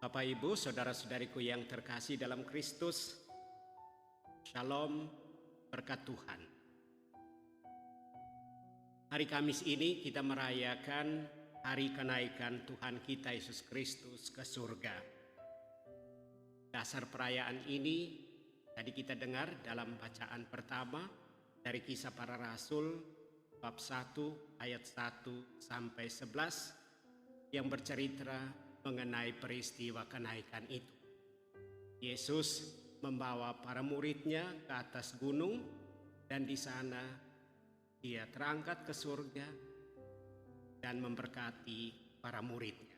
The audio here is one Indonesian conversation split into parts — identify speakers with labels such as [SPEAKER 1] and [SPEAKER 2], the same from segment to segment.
[SPEAKER 1] Bapak, Ibu, saudara-saudariku yang terkasih dalam Kristus, Shalom, berkat Tuhan. Hari Kamis ini kita merayakan hari kenaikan Tuhan kita Yesus Kristus ke surga. Dasar perayaan ini tadi kita dengar dalam bacaan pertama dari Kisah Para Rasul bab 1 ayat 1 sampai 11 yang bercerita mengenai peristiwa kenaikan itu. Yesus membawa para muridnya ke atas gunung dan di sana dia terangkat ke surga dan memberkati para muridnya.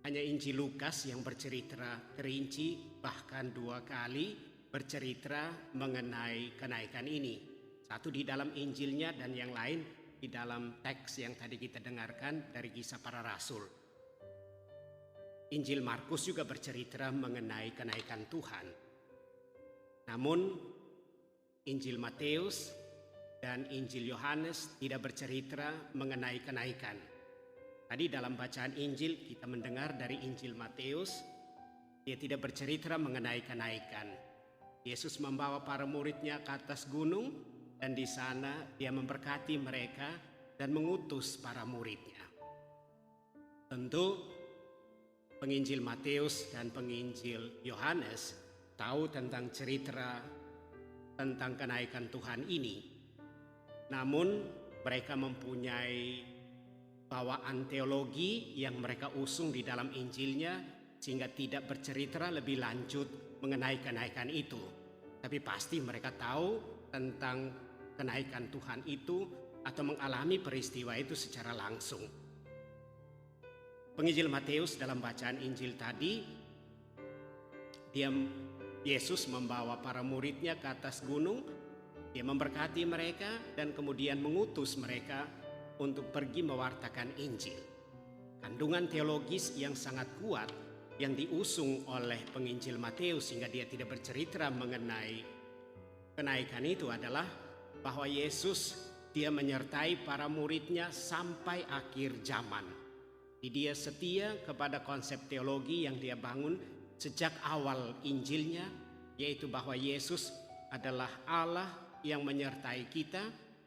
[SPEAKER 1] Hanya Injil Lukas yang bercerita terinci, bahkan 2 kali bercerita mengenai kenaikan ini. Satu di dalam Injilnya dan yang lain di dalam teks yang tadi kita dengarkan dari Kisah Para Rasul. Injil Markus juga bercerita mengenai kenaikan Tuhan. Namun Injil Matius dan Injil Yohanes tidak bercerita mengenai kenaikan. Tadi dalam bacaan Injil kita mendengar dari Injil Matius, dia tidak bercerita mengenai kenaikan. Yesus membawa para muridnya ke atas gunung dan di sana dia memberkati mereka dan mengutus para muridnya. Tentu penginjil Matius dan penginjil Yohanes tahu tentang cerita tentang kenaikan Tuhan ini. Namun mereka mempunyai bawaan teologi yang mereka usung di dalam Injilnya sehingga tidak bercerita lebih lanjut mengenai kenaikan itu. Tapi pasti mereka tahu tentang kenaikan Tuhan itu atau mengalami peristiwa itu secara langsung. Penginjil Matius dalam bacaan Injil tadi, Yesus membawa para muridnya ke atas gunung, dia memberkati mereka dan kemudian mengutus mereka untuk pergi mewartakan Injil. Kandungan teologis yang sangat kuat yang diusung oleh penginjil Matius sehingga dia tidak bercerita mengenai kenaikan itu adalah bahwa Yesus dia menyertai para muridnya sampai akhir zaman. Dia setia kepada konsep teologi yang dia bangun sejak awal Injilnya, yaitu bahwa Yesus adalah Allah yang menyertai kita,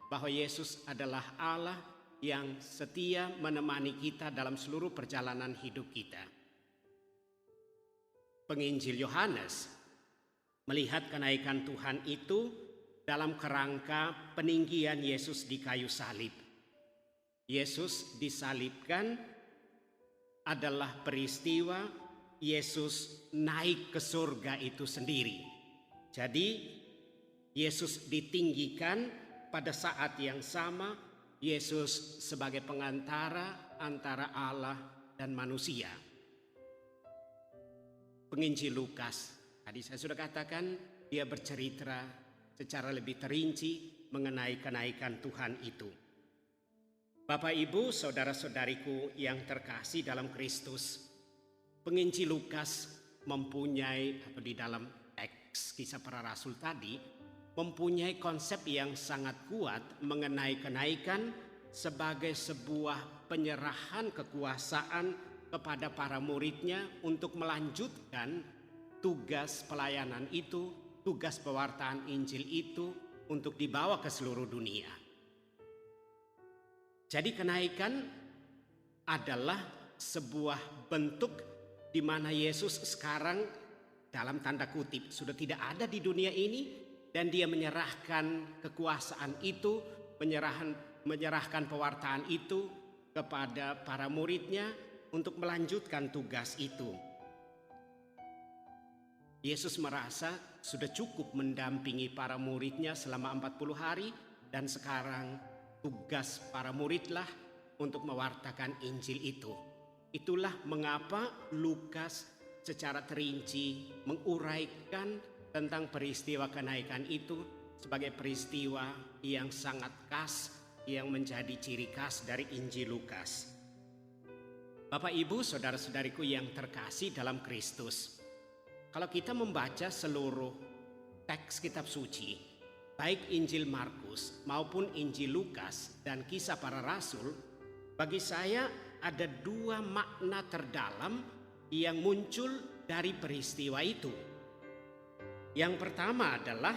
[SPEAKER 1] bahwa Yesus adalah Allah yang setia menemani kita dalam seluruh perjalanan hidup kita. Penginjil Yohanes melihat kenaikan Tuhan itu dalam kerangka peninggian Yesus di kayu salib. Yesus disalibkan adalah peristiwa Yesus naik ke surga itu sendiri. Jadi Yesus ditinggikan pada saat yang sama Yesus sebagai pengantara antara Allah dan manusia. Penginjil Lukas, tadi saya sudah katakan dia bercerita secara lebih terinci mengenai kenaikan Tuhan itu. Bapak, Ibu, saudara-saudariku yang terkasih dalam Kristus, penginjil Lukas mempunyai, atau di dalam teks Kisah Para Rasul tadi, mempunyai konsep yang sangat kuat mengenai kenaikan sebagai sebuah penyerahan kekuasaan kepada para muridnya untuk melanjutkan tugas pelayanan itu, tugas pewartaan Injil itu untuk dibawa ke seluruh dunia. Jadi kenaikan adalah sebuah bentuk di mana Yesus sekarang dalam tanda kutip sudah tidak ada di dunia ini dan dia menyerahkan kekuasaan itu, menyerahkan pewartaan itu kepada para muridnya untuk melanjutkan tugas itu. Yesus merasa sudah cukup mendampingi para muridnya selama 40 hari dan sekarang tugas para muridlah untuk mewartakan Injil itu. Itulah mengapa Lukas secara terinci menguraikan tentang peristiwa kenaikan itu sebagai peristiwa yang sangat khas yang menjadi ciri khas dari Injil Lukas. Bapak, Ibu, saudara-saudariku yang terkasih dalam Kristus, kalau kita membaca seluruh teks kitab suci, baik Injil Markus maupun Injil Lukas dan Kisah Para Rasul, bagi saya ada dua makna terdalam yang muncul dari peristiwa itu. Yang pertama adalah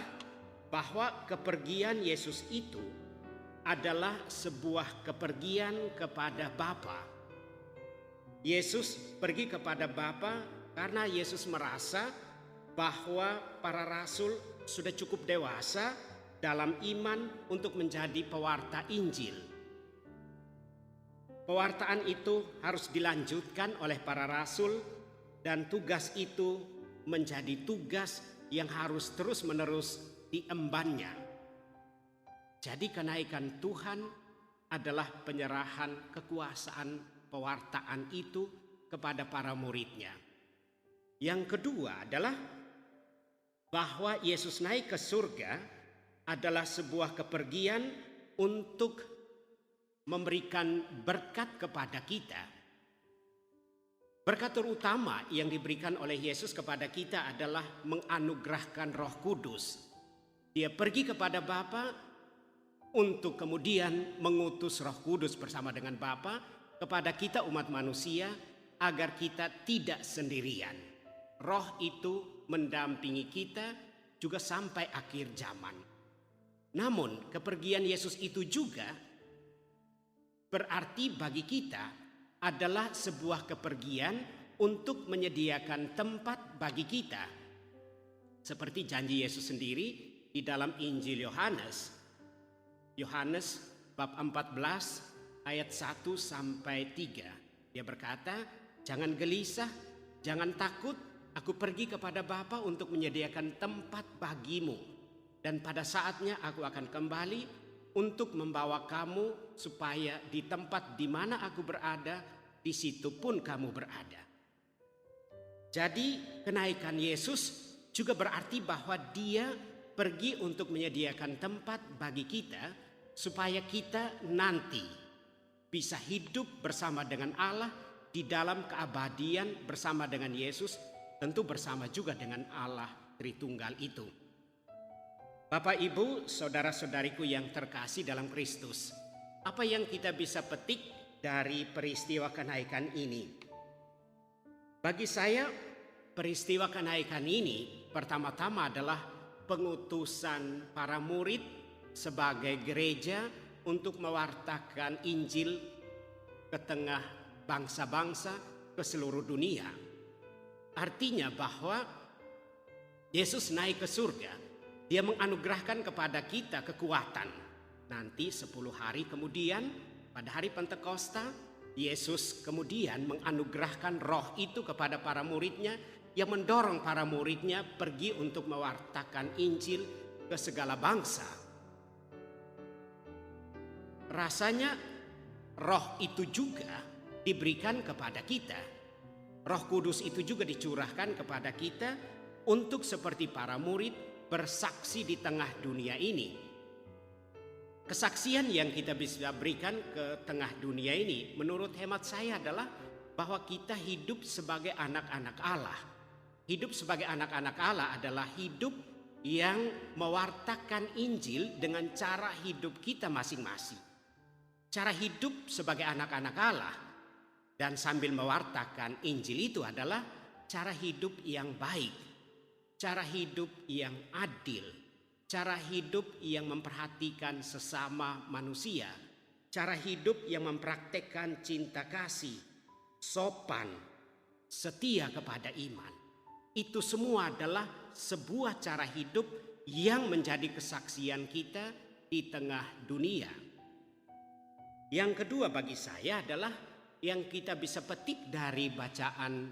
[SPEAKER 1] bahwa kepergian Yesus itu adalah sebuah kepergian kepada Bapa. Yesus pergi kepada Bapa karena Yesus merasa bahwa para rasul sudah cukup dewasa dalam iman untuk menjadi pewarta Injil. Pewartaan itu harus dilanjutkan oleh para rasul dan tugas itu menjadi tugas yang harus terus-menerus diembannya. Jadi kenaikan Tuhan adalah penyerahan kekuasaan pewartaan itu kepada para muridnya. Yang kedua adalah bahwa Yesus naik ke surga adalah sebuah kepergian untuk memberikan berkat kepada kita. Berkat terutama yang diberikan oleh Yesus kepada kita adalah menganugerahkan Roh Kudus. Dia pergi kepada Bapa untuk kemudian mengutus Roh Kudus bersama dengan Bapa kepada kita umat manusia agar kita tidak sendirian. Roh itu mendampingi kita juga sampai akhir zaman. Namun kepergian Yesus itu juga berarti bagi kita adalah sebuah kepergian untuk menyediakan tempat bagi kita. Seperti janji Yesus sendiri di dalam Injil Yohanes bab 14 ayat 1 sampai 3. Dia berkata, "Jangan gelisah, jangan takut, aku pergi kepada Bapa untuk menyediakan tempat bagimu. Dan pada saatnya aku akan kembali untuk membawa kamu supaya di tempat di mana aku berada, di situ pun kamu berada." Jadi kenaikan Yesus juga berarti bahwa dia pergi untuk menyediakan tempat bagi kita supaya kita nanti bisa hidup bersama dengan Allah di dalam keabadian bersama dengan Yesus, tentu bersama juga dengan Allah Tritunggal itu. Bapak, Ibu, saudara-saudariku yang terkasih dalam Kristus, apa yang kita bisa petik dari peristiwa kenaikan ini? Bagi saya, peristiwa kenaikan ini pertama-tama adalah pengutusan para murid sebagai gereja untuk mewartakan Injil ke tengah bangsa-bangsa, ke seluruh dunia. Artinya bahwa Yesus naik ke surga, dia menganugerahkan kepada kita kekuatan. Nanti 10 hari kemudian pada hari Pentakosta, Yesus kemudian menganugerahkan roh itu kepada para muridnya yang mendorong para muridnya pergi untuk mewartakan Injil ke segala bangsa. Rasanya roh itu juga diberikan kepada kita. Roh Kudus itu juga dicurahkan kepada kita untuk seperti para murid bersaksi di tengah dunia ini. Kesaksian yang kita bisa berikan ke tengah dunia ini menurut hemat saya adalah bahwa kita hidup sebagai anak-anak Allah. Hidup sebagai anak-anak Allah adalah hidup yang mewartakan Injil dengan cara hidup kita masing-masing. Cara hidup sebagai anak-anak Allah dan sambil mewartakan Injil itu adalah cara hidup yang baik, cara hidup yang adil, cara hidup yang memperhatikan sesama manusia, cara hidup yang mempraktekkan cinta kasih, sopan, setia kepada iman. Itu semua adalah sebuah cara hidup yang menjadi kesaksian kita di tengah dunia. Yang kedua bagi saya adalah yang kita bisa petik dari bacaan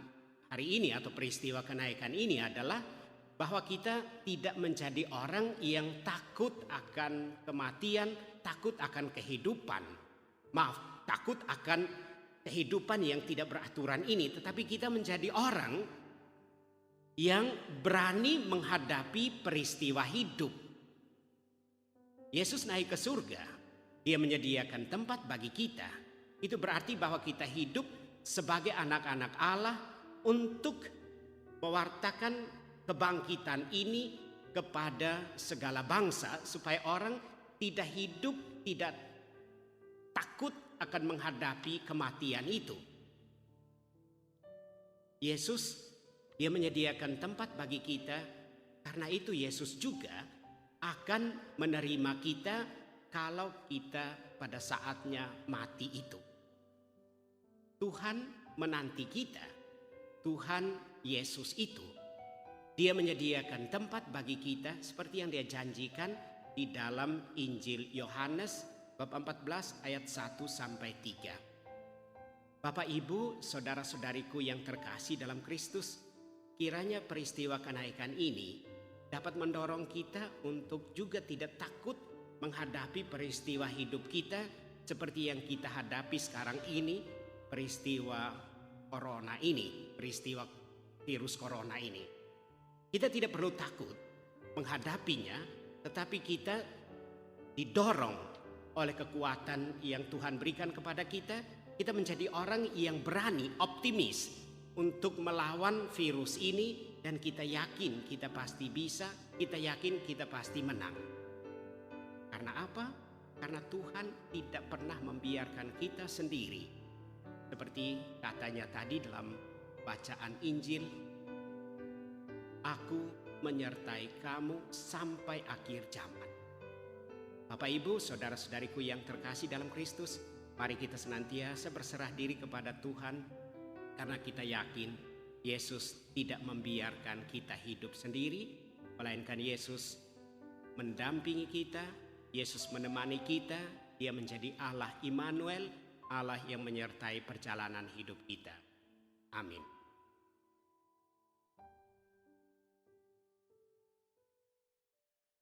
[SPEAKER 1] hari ini atau peristiwa kenaikan ini adalah bahwa kita tidak menjadi orang yang takut akan kematian, takut akan kehidupan. Takut akan kehidupan yang tidak beraturan ini, tetapi kita menjadi orang yang berani menghadapi peristiwa hidup. Yesus naik ke surga. Dia menyediakan tempat bagi kita. Itu berarti bahwa kita hidup sebagai anak-anak Allah untuk mewartakan kebangkitan ini kepada segala bangsa supaya orang tidak hidup, tidak takut akan menghadapi kematian itu. Yesus, dia menyediakan tempat bagi kita, karena itu Yesus juga akan menerima kita kalau kita pada saatnya mati itu. Tuhan menanti kita, Tuhan Yesus itu, dia menyediakan tempat bagi kita seperti yang dia janjikan di dalam Injil Yohanes bab 14 ayat 1 sampai 3. Bapak, Ibu, saudara-saudariku yang terkasih dalam Kristus, kiranya peristiwa kenaikan ini dapat mendorong kita untuk juga tidak takut menghadapi peristiwa hidup kita seperti yang kita hadapi sekarang ini, peristiwa corona ini, peristiwa virus corona ini. Kita tidak perlu takut menghadapinya, tetapi kita didorong oleh kekuatan yang Tuhan berikan kepada kita. Kita menjadi orang yang berani, optimis untuk melawan virus ini, dan kita yakin kita pasti bisa, kita yakin kita pasti menang. Karena apa? Karena Tuhan tidak pernah membiarkan kita sendiri. Seperti katanya tadi dalam bacaan Injil, aku menyertai kamu sampai akhir zaman. Bapak, Ibu, saudara-saudariku yang terkasih dalam Kristus, mari kita senantiasa berserah diri kepada Tuhan, karena kita yakin Yesus tidak membiarkan kita hidup sendiri, melainkan Yesus mendampingi kita, Yesus menemani kita, Dia menjadi Allah Immanuel, Allah yang menyertai perjalanan hidup kita. Amin.